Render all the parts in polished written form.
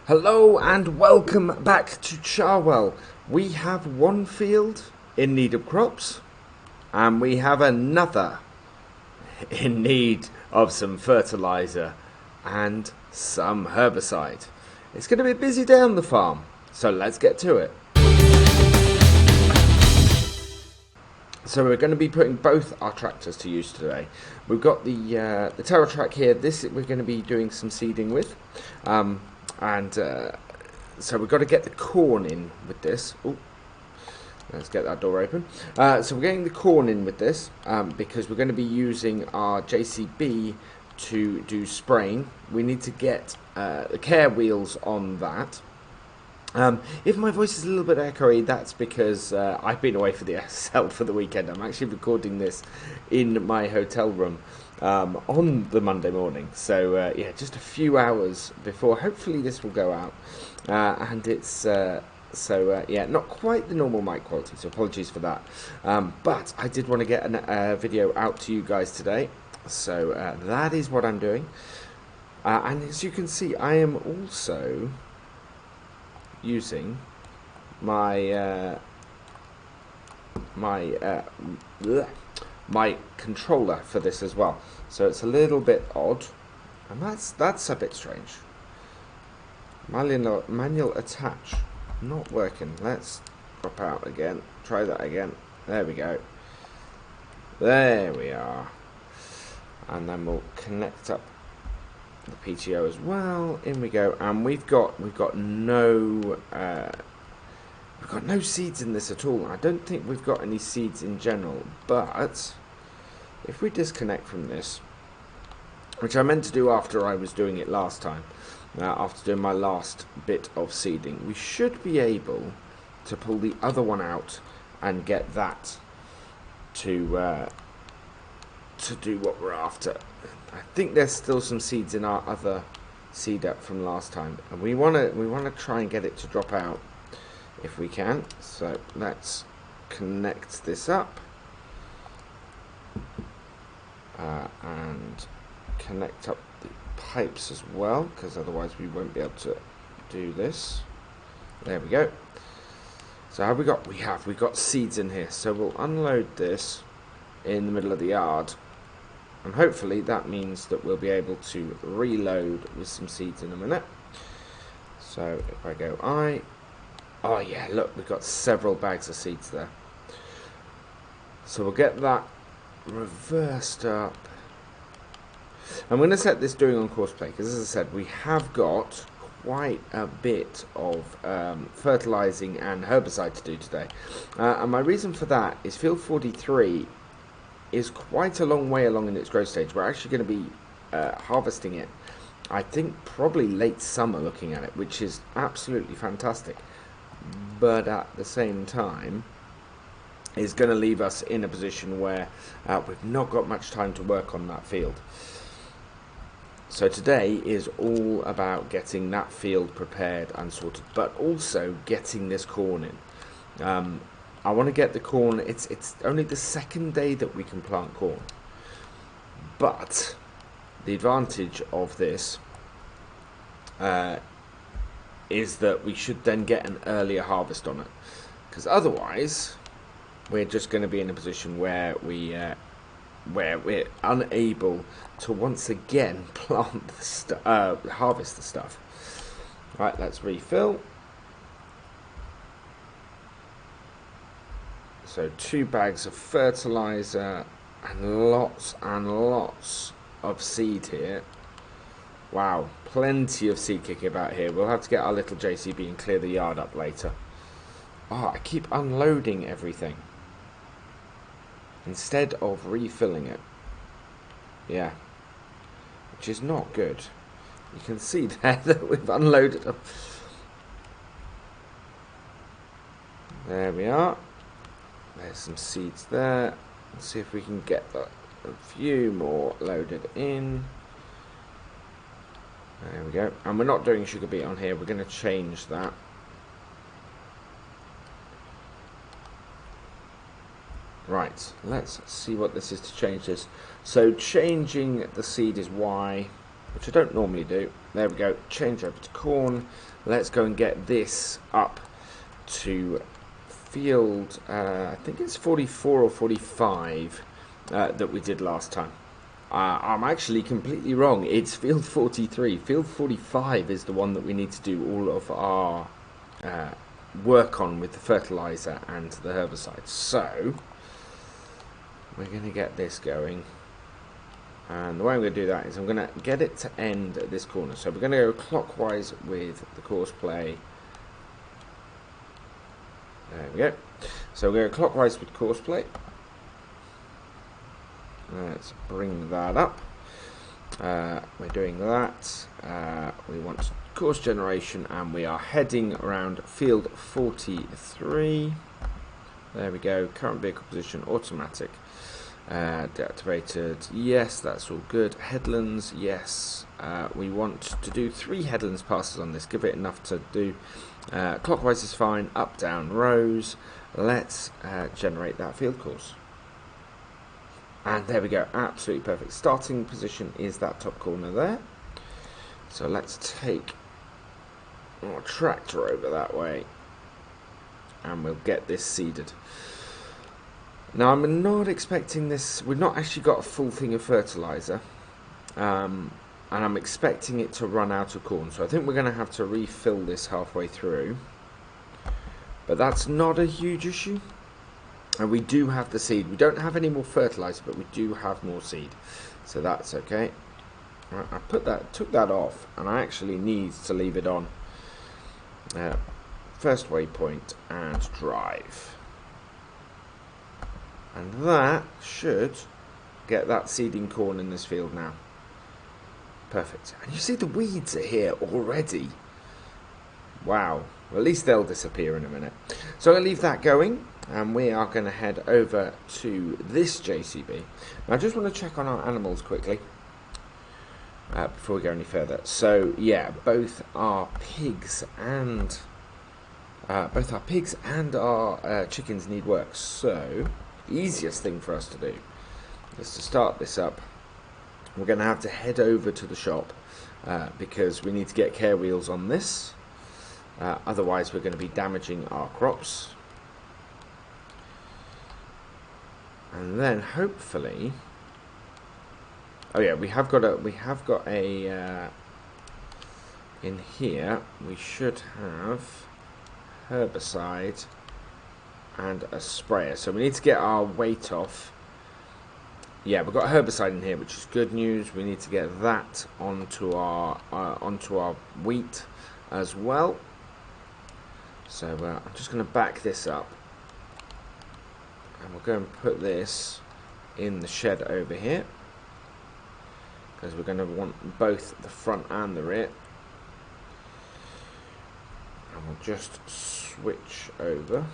Hello and welcome back to Charwell. We have one field in need of crops and we have another in need of some fertilizer and some herbicide. It's going to be a busy day on the farm, so let's get to it. So we're going to be putting both our tractors to use today. We've got the Terra track here. This we're going to be doing some seeding with. So we've got to get the corn in with this. Ooh, let's get that door open. So we're getting the corn in with this because we're going to be using our JCB to do spraying. We need to get the care wheels on that. If my voice is a little bit echoey, that's because I've been away for the SL for the weekend. I'm actually recording this in my hotel room on the Monday morning. So yeah, just a few hours before hopefully this will go out. And it's yeah, not quite the normal mic quality, so apologies for that. But I did want to get a video out to you guys today. So that is what I'm doing. And as you can see, I am also using my my controller for this as well, so it's a little bit odd, and that's a bit strange. Manual attach not working. Let's drop out again, try that again. There we go, there we are, and then we'll connect up the PTO as well. In we go, and we've got no seeds in this at all. I don't think we've got any seeds in general, but if we disconnect from this, which I meant to do after I was doing it last time, after doing my last bit of seeding, we should be able to pull the other one out and get that to do what we're after. I think there's still some seeds in our other seed up from last time, and we want to try and get it to drop out if we can. So let's connect this up and connect up the pipes as well, because otherwise we won't be able to do this. There we go. So have we got? We've got seeds in here. So we'll unload this in the middle of the yard. And hopefully that means that we'll be able to reload with some seeds in a minute. So if I go oh yeah, look, we've got several bags of seeds there. So we'll get that reversed up. I'm going to set this doing on course play, because as I said, we have got quite a bit of fertilizing and herbicide to do today. And my reason for that is field 43 is quite a long way along in its growth stage. We're actually going to be harvesting it, I think probably late summer, looking at it, which is absolutely fantastic, but at the same time is going to leave us in a position where we've not got much time to work on that field. So today is all about getting that field prepared and sorted, but also getting this corn in. I want to get the corn. It's only the second day that we can plant corn, but the advantage of this is that we should then get an earlier harvest on it, because otherwise we're just going to be in a position where we're unable to once again plant the harvest the stuff. Right, let's refill. So 2 bags of fertilizer and lots of seed here. Wow, plenty of seed kicking about here. We'll have to get our little JCB and clear the yard up later. Oh, I keep unloading everything instead of refilling it. Yeah, which is not good. You can see there that we've unloaded them. There we are. There's some seeds there. Let's see if we can get a few more loaded in. There we go. And we're not doing sugar beet on here. We're going to change that. Right, let's see what this is to change this. So changing the seed is Y, which I don't normally do. There we go. Change over to corn. Let's go and get this up to field, I think it's 44 or 45 that we did last time. I'm actually completely wrong. It's field 43. Field 45 is the one that we need to do all of our work on with the fertilizer and the herbicide. So we're going to get this going. And the way I'm going to do that is I'm going to get it to end at this corner. So we're going to go clockwise with the course play. There we go. So we're going to go clockwise with course play. Let's bring that up. We're doing that. We want course generation, and we are heading around field 43. There we go. Current vehicle position automatic. Deactivated. Yes, that's all good. Headlands. Yes. We want to do 3 headlands passes on this. Give it enough to do. Clockwise is fine. Up, down, rows. Let's generate that field course. And there we go, absolutely perfect. Starting position is that top corner there. So let's take our tractor over that way, and we'll get this seeded. Now I'm not expecting this, we've not actually got a full thing of fertilizer, and I'm expecting it to run out of corn. So I think we're going to have to refill this halfway through. But that's not a huge issue. And we do have the seed. We don't have any more fertilizer, but we do have more seed, so that's okay. Right, I took that off, and I actually need to leave it on. First waypoint and drive, and that should get that seeding corn in this field now. Perfect. And you see the weeds are here already. Wow. Well, at least they'll disappear in a minute. So I'm going to leave that going, and we are going to head over to this JCB. Now I just want to check on our animals quickly before we go any further. So yeah, both our pigs and our chickens need work. So the easiest thing for us to do is to start this up. We're going to have to head over to the shop because we need to get care wheels on this. Otherwise we're going to be damaging our crops. And then hopefully, oh yeah, we have got a in here we should have herbicide and a sprayer. So we need to get our weight off. Yeah, we've got herbicide in here, which is good news. We need to get that onto our wheat as well. So I'm just going to back this up, and we'll go and put this in the shed over here, because we're going to want both the front and the rear. And we'll just switch over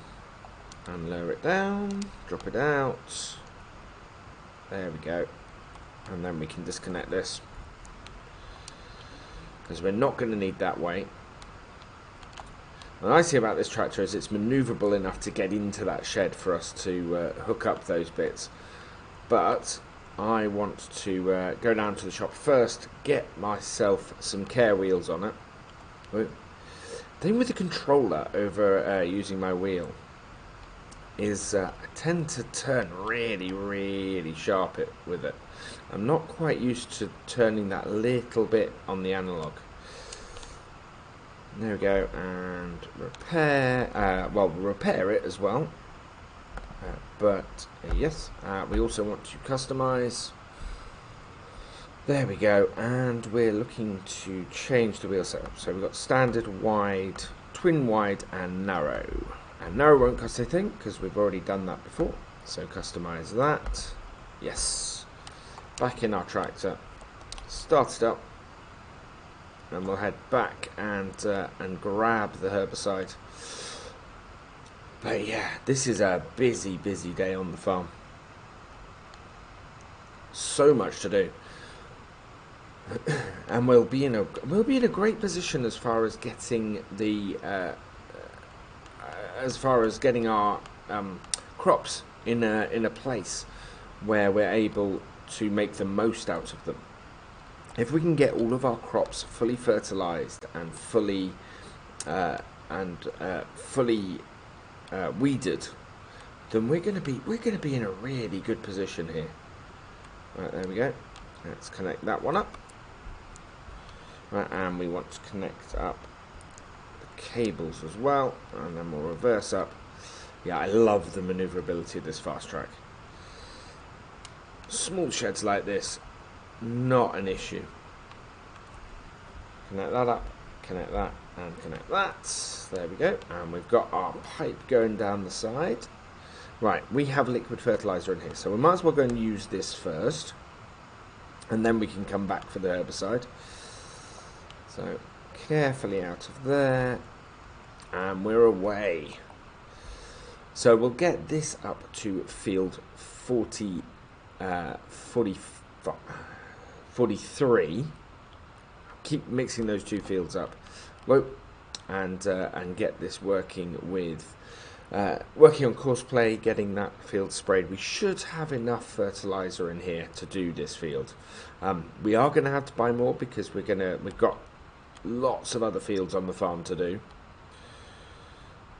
and lower it down, drop it out. There we go. And then we can disconnect this, because we're not going to need that weight. The nice thing about this tractor is it's manoeuvrable enough to get into that shed for us to hook up those bits. But I want to go down to the shop first, get myself some care wheels on it. The thing with the controller over using my wheel is I tend to turn really sharp with it. I'm not quite used to turning that little bit on the analog. There we go, and repair. Well, we'll repair it as well. But yes, we also want to customize. There we go, and we're looking to change the wheel setup. So we've got standard, wide, twin wide, and narrow. And narrow won't cost anything because we've already done that before. So customize that. Yes. Back in our tractor. Start it up. And we'll head back and grab the herbicide. But yeah, this is a busy day on the farm. So much to do, and we'll be in a great position as far as getting the our crops in a place where we're able to make the most out of them. if we can get all of our crops fully fertilized and fully weeded, then we're going to be in a really good position here. Right, there we go. Let's connect that one up. Right, and we want to connect up the cables as well, and then we'll reverse up. Yeah, I love the maneuverability of this fast track. Small sheds like this, not an issue. Connect that up, connect that, and connect that. There we go. And we've got our pipe going down the side. Right, we have liquid fertilizer in here, so we might as well go and use this first, and then we can come back for the herbicide. So carefully out of there, and we're away. So we'll get this up to field 43. Keep mixing those two fields up. Whoa. And get this working with working on course play, getting that field sprayed. We should have enough fertilizer in here to do this field. We are going to have to buy more because we've got lots of other fields on the farm to do.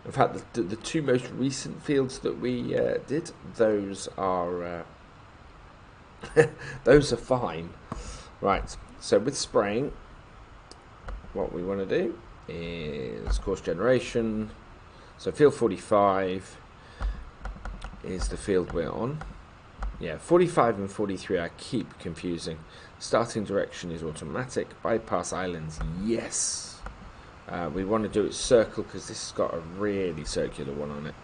In fact, the two most recent fields that we did, those are those are fine. Right, so with spraying, what we want to do is course generation. So field 45 is the field we're on. Yeah, 45 and 43 I keep confusing. Starting direction is automatic. Bypass islands, yes. We want to do it circle because this has got a really circular one on it.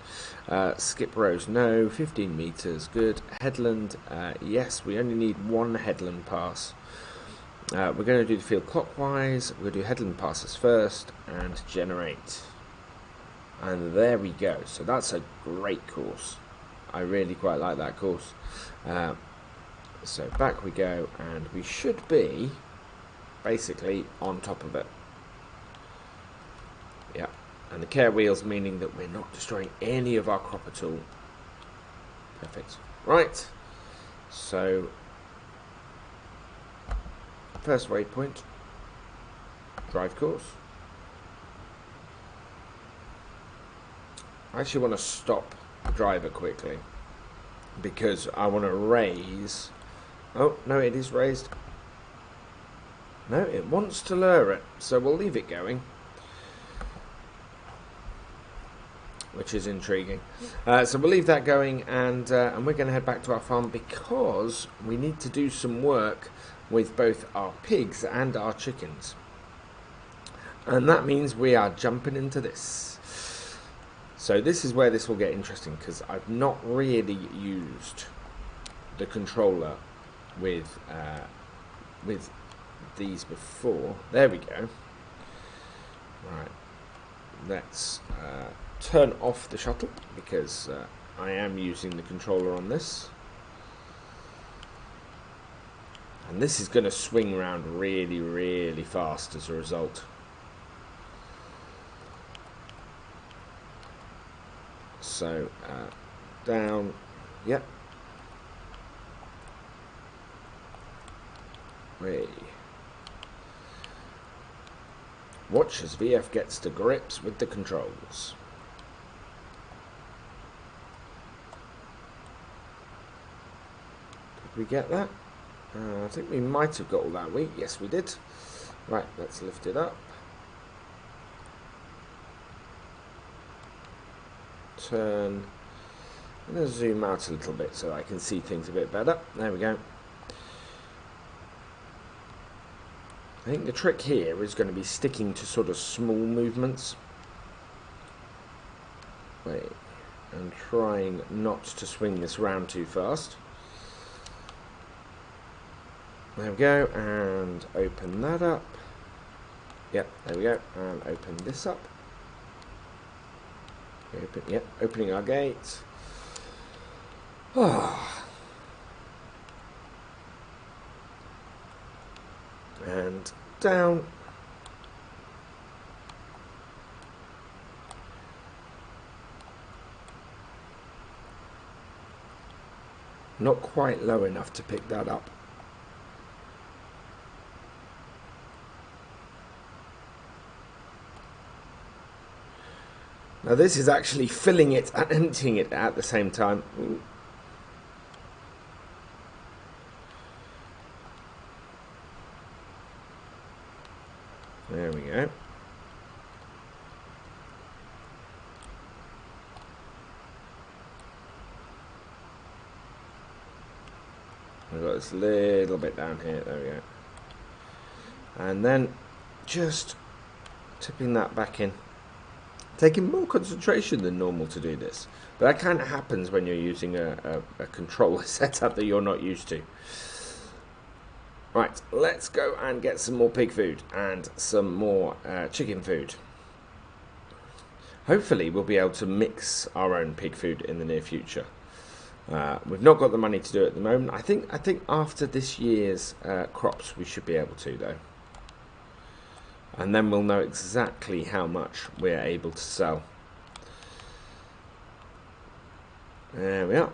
Skip rows, no. 15 meters, good. Headland, yes. We only need one headland pass. We're going to do the field clockwise. We're going to do headland passes first and generate. And there we go. So that's a great course. I really quite like that course. So back we go, and we should be basically on top of it. Yeah, and the care wheels meaning that we're not destroying any of our crop at all. Perfect. Right, so first waypoint, drive course. I actually want to stop the driver quickly because I want to raise. Oh, no, it is raised. No, it wants to lure it, so we'll leave it going. Which is intriguing. So we'll leave that going, and we're going to head back to our farm because we need to do some work with both our pigs and our chickens. And that means we are jumping into this. So this is where this will get interesting because I've not really used the controller with these before. There we go. Right, let's turn off the shuttle because I am using the controller on this, and this is going to swing around really, really fast as a result. So down, yep. Watch as VF gets to grips with the controls. Did we get that? I think we might have got all that wheat. Yes, we did. Right, let's lift it up. Turn. I'm going to zoom out a little bit so I can see things a bit better. There we go. I think the trick here is going to be sticking to sort of small movements. Wait, and trying not to swing this round too fast. There we go, and open that up. Yep, there we go, and open this up. Yep, opening our gate. Oh. And down. Not quite low enough to pick that up. Now this is actually filling it and emptying it at the same time. Ooh. There we go. I've got this little bit down here, there we go. And then just tipping that back in. Taking more concentration than normal to do this. But that kind of happens when you're using a controller setup that you're not used to. Right, let's go and get some more pig food and some more chicken food. Hopefully we'll be able to mix our own pig food in the near future. We've not got the money to do it at the moment. I think after this year's crops we should be able to, though. And then we'll know exactly how much we're able to sell. There we are.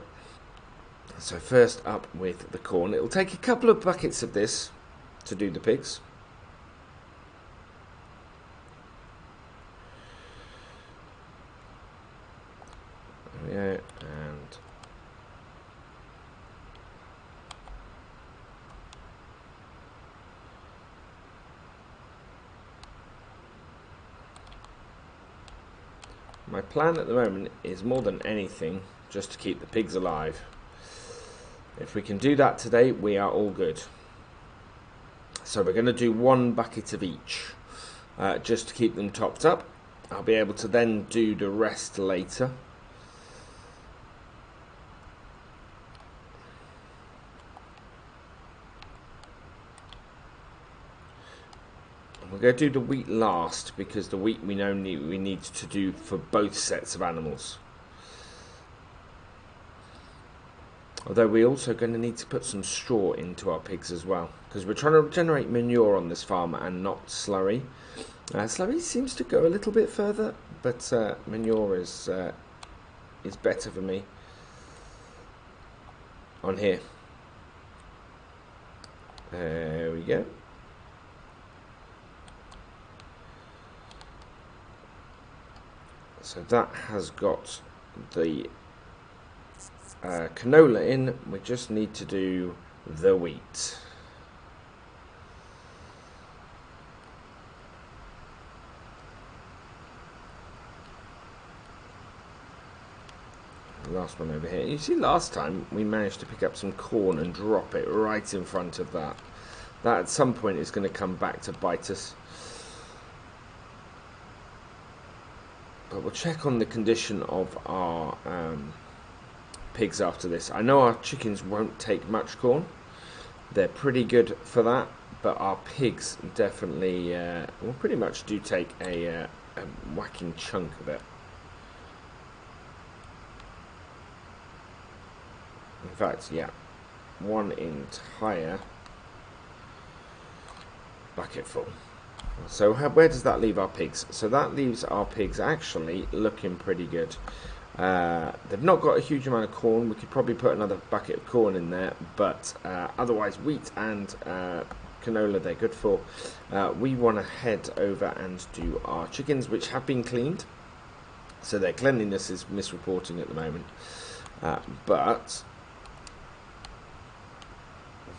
So first up with the corn. It'll take a couple of buckets of this to do the pigs. There we go. And my plan at the moment is more than anything just to keep the pigs alive. If we can do that today, we are all good. So we're going to do 1 bucket of each, just to keep them topped up. I'll be able to then do the rest later. We're going to do the wheat last, because the wheat we know we need to do for both sets of animals. Although we're also going to need to put some straw into our pigs as well, because we're trying to generate manure on this farm and not slurry. Slurry seems to go a little bit further, but manure is better for me on here. There we go. So that has got the canola in. We just need to do the wheat. Last one over here. You see, last time we managed to pick up some corn and drop it right in front of that. That at some point is going to come back to bite us. But we'll check on the condition of our pigs after this. I know our chickens won't take much corn. They're pretty good for that. But our pigs definitely, well, pretty much do take a whacking chunk of it. In fact, yeah, 1 entire bucket full. So where does that leave our pigs? So that leaves our pigs actually looking pretty good. They've not got a huge amount of corn. We could probably put another bucket of corn in there, but otherwise wheat and canola they're good for. We want to head over and do our chickens, which have been cleaned. So their cleanliness is misreporting at the moment. But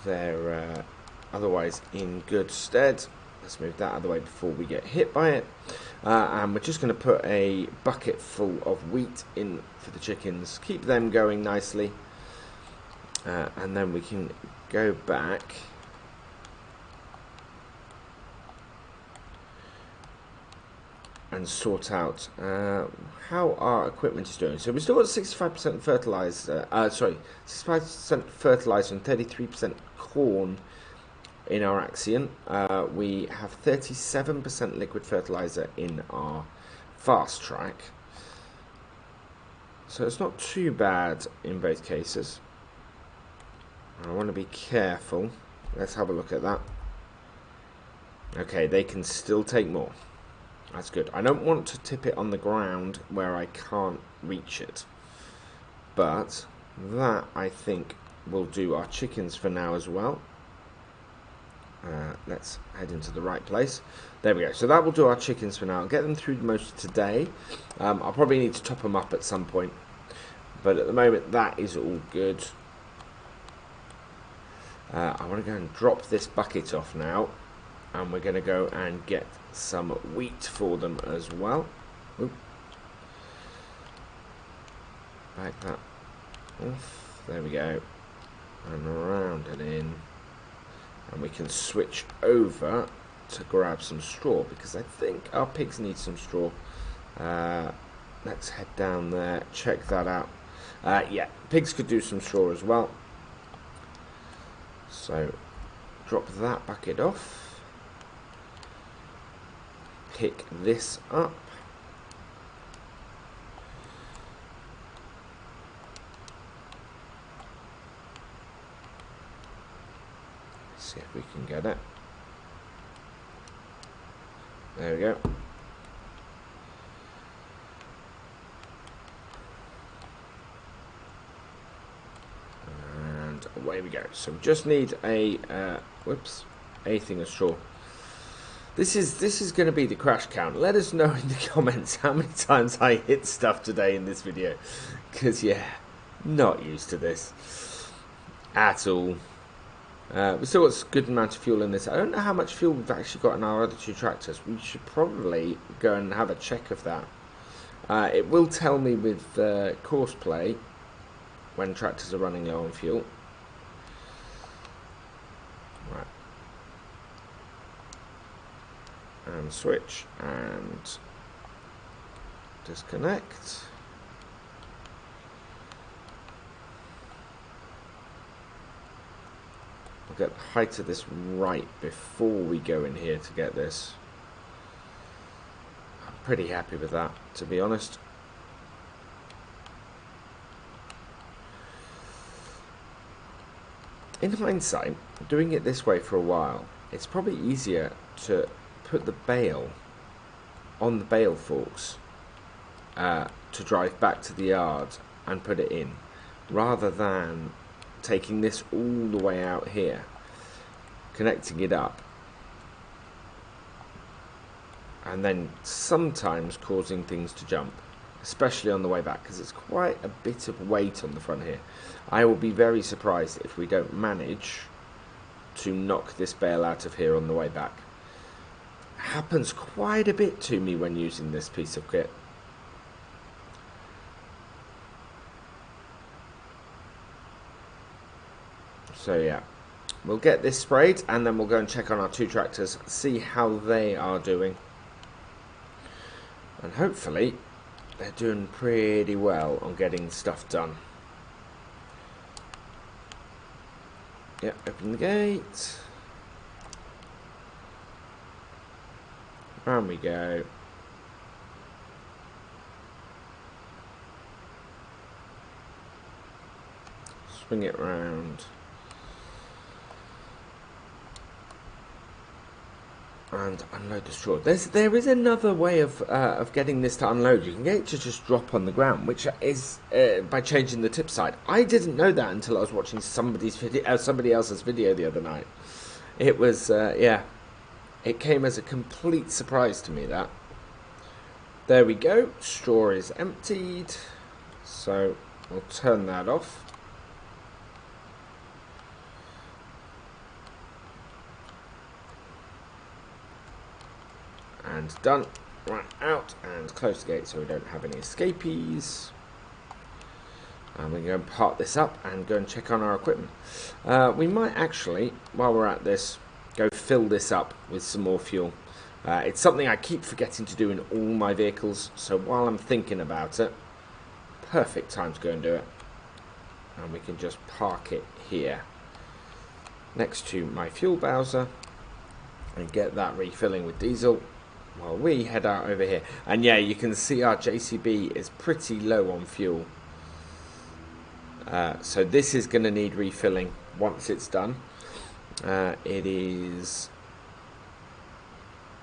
they're otherwise in good stead. Let's move that out of the way before we get hit by it. And we're just going to put a bucket full of wheat in for the chickens. Keep them going nicely. And then we can go back. And sort out how our equipment is doing. So we've still got 65% fertilizer. 65% fertilizer and 33% corn in our Axion. We have 37% liquid fertilizer in our fast track. So it's not too bad in both cases. I want to be careful. Let's have a look at that. Okay, they can still take more. That's good. I don't want to tip it on the ground where I can't reach it. But that, I think, will do our chickens for now as well. Let's head into the right place. There we go. So that will do our chickens for now. I'll get them through most of today. I'll probably need to top them up at some point. But at the moment, that is all good. I want to go and drop this bucket off now. And we're going to go and get some wheat for them as well. Oop. Back that off. There we go. And around and in. And we can switch over to grab some straw, because I think our pigs need some straw. Let's head down there, check that out. Yeah, pigs could do some straw as well. So, drop that bucket off. Pick this up. See if we can get it. There we go. And away we go. So we just need a a thing of straw. This is going to be the crash count. Let us know in the comments how many times I hit stuff today in this video, because yeah, not used to this at all. We've still got a good amount of fuel in this. I don't know how much fuel we've actually got in our other two tractors. We should probably go and have a check of that. It will tell me with course play when tractors are running low on fuel. Right. And switch and disconnect. We'll get the height of this right before we go in here to get this. I'm pretty happy with that, to be honest. In hindsight, doing it this way for a while, it's probably easier to put the bale on the bale forks to drive back to the yard and put it in, rather than taking this all the way out here, connecting it up, and then sometimes causing things to jump, especially on the way back, because it's quite a bit of weight on the front here. I will be very surprised if we don't manage to knock this bale out of here on the way back. It happens quite a bit to me when using this piece of kit. So yeah, we'll get this sprayed and then we'll go and check on our two tractors, see how they are doing. And hopefully they're doing pretty well on getting stuff done. Yeah, open the gate. Round we go. Swing it round. And unload the straw. There is another way of getting this to unload. You can get it to just drop on the ground, which is by changing the tip side. I didn't know that until I was watching somebody else's video the other night. It was yeah, it came as a complete surprise to me that. There we go. Straw is emptied, so we'll turn that off. And done. Right, out and close the gate so we don't have any escapees. And we're going to park this up and go and check on our equipment. We might actually, while we're at this, go fill this up with some more fuel. It's something I keep forgetting to do in all my vehicles, so while I'm thinking about it, perfect time to go and do it. And we can just park it here next to my fuel bowser and get that refilling with diesel while we head out over here. And yeah, you can see our JCB is pretty low on fuel, so this is going to need refilling once it's done. It is,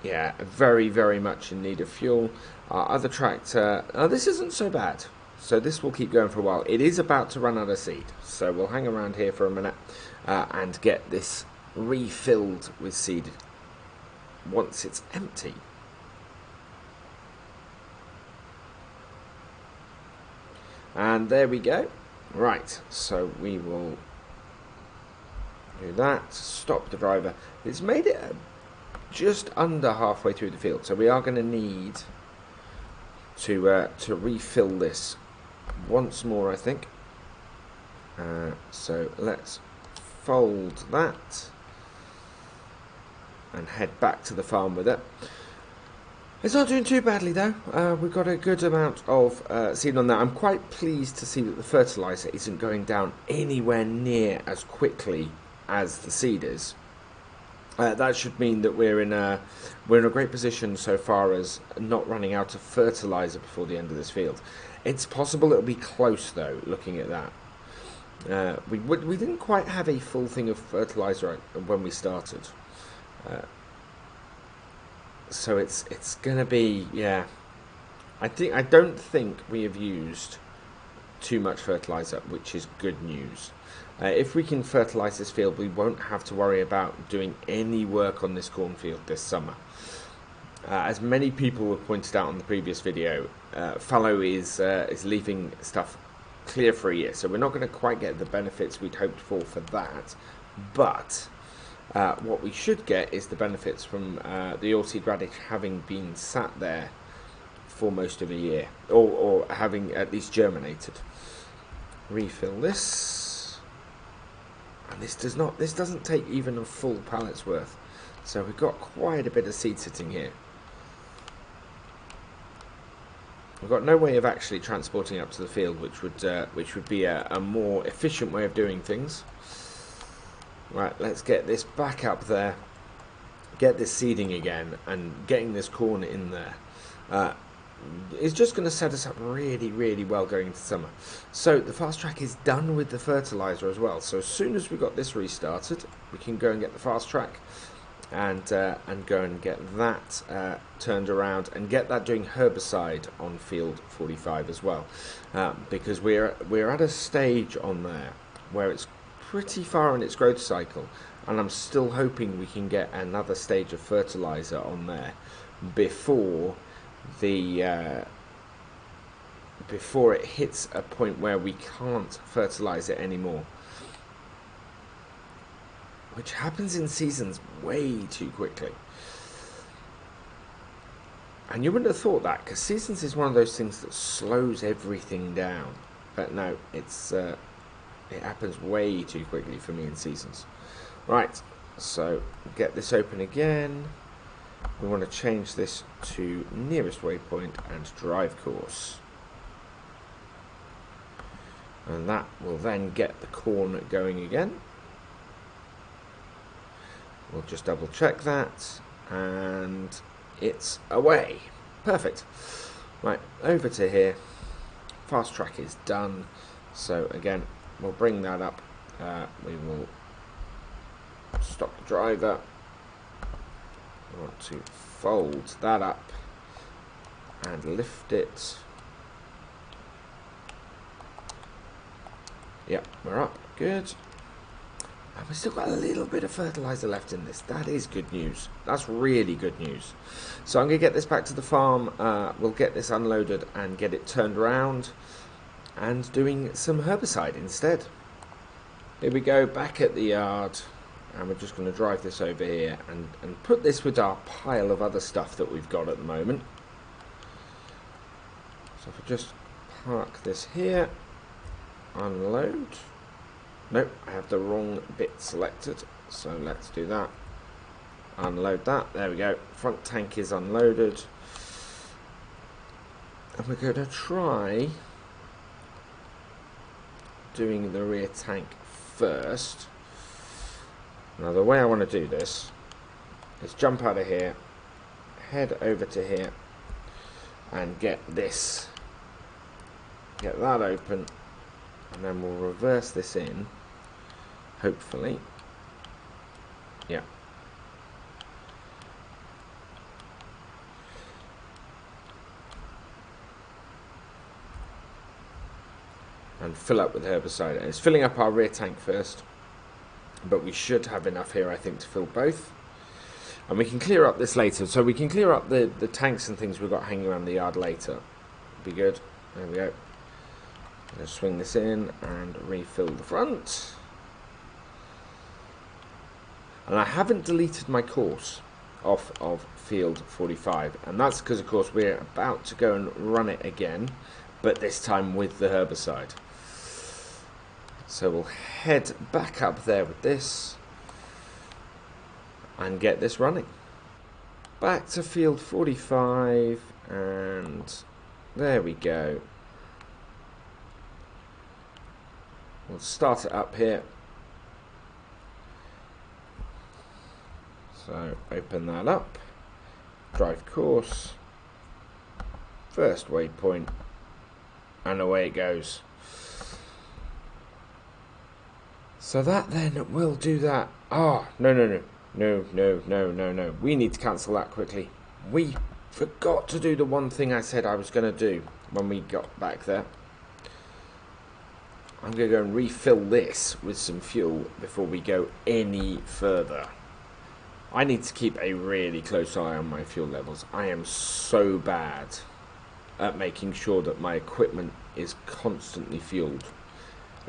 yeah, very much in need of fuel. Our other tractor, this isn't so bad, so this will keep going for a while. It is about to run out of seed, so we'll hang around here for a minute and get this refilled with seed once it's empty. And there we go. Right, so we will do that, stop the driver. It's made it just under halfway through the field, so we are going to need to refill this once more, I think. So let's fold that and head back to the farm with it. It's not doing too badly though. We've got a good amount of seed on there. I'm quite pleased to see that the fertilizer isn't going down anywhere near as quickly as the seed is. That should mean that we're in a great position so far as not running out of fertilizer before the end of this field. It's possible it'll be close though, looking at that. We didn't quite have a full thing of fertilizer when we started. So it's gonna be, yeah. I don't think we have used too much fertilizer, which is good news. If we can fertilize this field, we won't have to worry about doing any work on this cornfield this summer. As many people have pointed out on the previous video, fallow is leaving stuff clear for a year, so we're not going to quite get the benefits we'd hoped for that. But what we should get is the benefits from the oilseed radish having been sat there for most of a year, or having at least germinated. Refill this, and this doesn't take even a full pallet's worth, so we've got quite a bit of seed sitting here. We've got no way of actually transporting up to the field, which would be a more efficient way of doing things. Right, let's get this back up there, get this seeding again, and getting this corn in there is just going to set us up really, really well going into summer. So the fast track is done with the fertilizer as well. So as soon as we got this restarted, we can go and get the fast track and go and get that turned around and get that doing herbicide on field 45 as well, because we're at a stage on there where it's pretty far in its growth cycle, and I'm still hoping we can get another stage of fertilizer on there before it hits a point where we can't fertilize it anymore, which happens in seasons way too quickly. And you wouldn't have thought that, because seasons is one of those things that slows everything down, but no, it happens way too quickly for me in seasons. Right, so get this open again. We want to change this to nearest waypoint and drive course. And that will then get the corn going again. We'll just double check that, and it's away. Perfect. Right, over to here. Fast track is done. So again, we'll bring that up. We will stop the driver. We want to fold that up and lift it. Yep, we're up. Good. And we've still got a little bit of fertilizer left in this. That is good news. That's really good news. So I'm going to get this back to the farm. We'll get this unloaded and get it turned around and doing some herbicide instead. Here we go, back at the yard, and we're just going to drive this over here and put this with our pile of other stuff that we've got at the moment. So if I just park this here, unload. Nope, I have the wrong bit selected, so let's do that. Unload that, there we go. Front tank is unloaded. And we're going to try doing the rear tank first. Now the way I want to do this is jump out of here, head over to here, and get that open, and then we'll reverse this in, hopefully. Yeah. And fill up with herbicide. And it's filling up our rear tank first. but we should have enough here, I think, to fill both. And we can clear up this later, so we can clear up the tanks and things we've got hanging around the yard later. Be good. There we go. Let's swing this in and refill the front. And I haven't deleted my course off of field 45, and that's because, of course, we're about to go and run it again, but this time with the herbicide. So we'll head back up there with this and get this running. Back to field 45, and there we go. We'll start it up here. So open that up, drive course, first waypoint, and away it goes. So that then will do that. Oh, no. We need to cancel that quickly. We forgot to do the one thing I said I was going to do when we got back there. I'm going to go and refill this with some fuel before we go any further. I need to keep a really close eye on my fuel levels. I am so bad at making sure that my equipment is constantly fueled.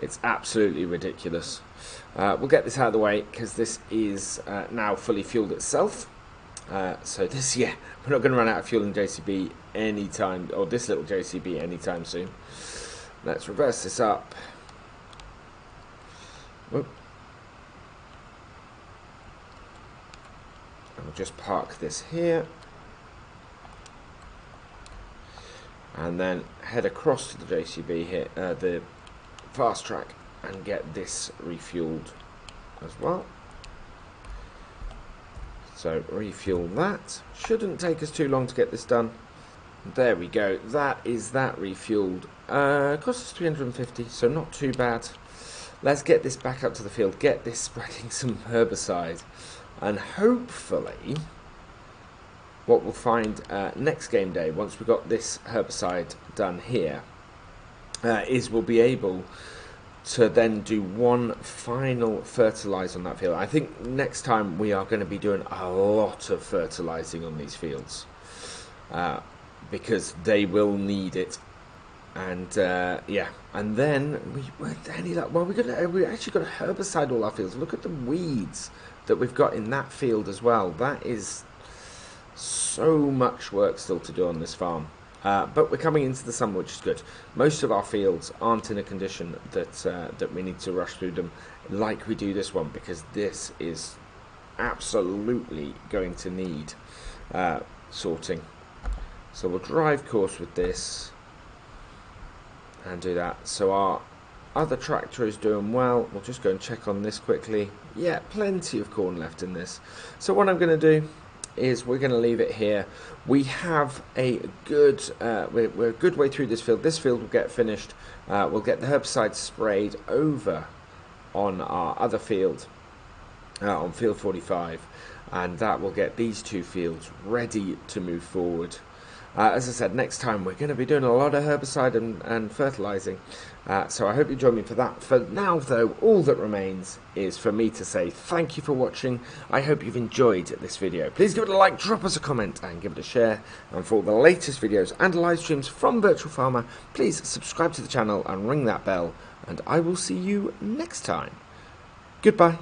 It's absolutely ridiculous. We'll get this out of the way because this is now fully fueled itself. So this, yeah, we're not going to run out of fuel in JCB anytime, or this little JCB anytime soon. Let's reverse this up. Whoop. And we'll just park this here. And then head across to the JCB here, the fast track, and get this refueled as well. So refuel that. Shouldn't take us too long to get this done. There we go. That is that refueled. Cost us 350, so not too bad. Let's get this back up to the field, get this spreading some herbicide, and hopefully what we'll find next game day, once we've got this herbicide done here, is we'll be able to then do one final fertilizer on that field. I think next time we are going to be doing a lot of fertilizing on these fields, because they will need it. And yeah, and then we actually got to herbicide all our fields. Look at the weeds that we've got in that field as well. That is so much work still to do on this farm. But we're coming into the summer, which is good. Most of our fields aren't in a condition that that we need to rush through them like we do this one, because this is absolutely going to need sorting. So we'll drive course with this and do that. So our other tractor is doing well. We'll just go and check on this quickly. Yeah, plenty of corn left in this. So what I'm going to do is we're going to leave it here. We have a good, we're a good way through this field. This field will get finished. We'll get the herbicide sprayed over on our other field, on field 45, and that will get these two fields ready to move forward. As I said, next time we're going to be doing a lot of herbicide and fertilizing, so I hope you join me for that. For now, though, all that remains is for me to say thank you for watching. I hope you've enjoyed this video. Please give it a like, drop us a comment, and give it a share. And for all the latest videos and live streams from Virtual Farmer, please subscribe to the channel and ring that bell, and I will see you next time. Goodbye.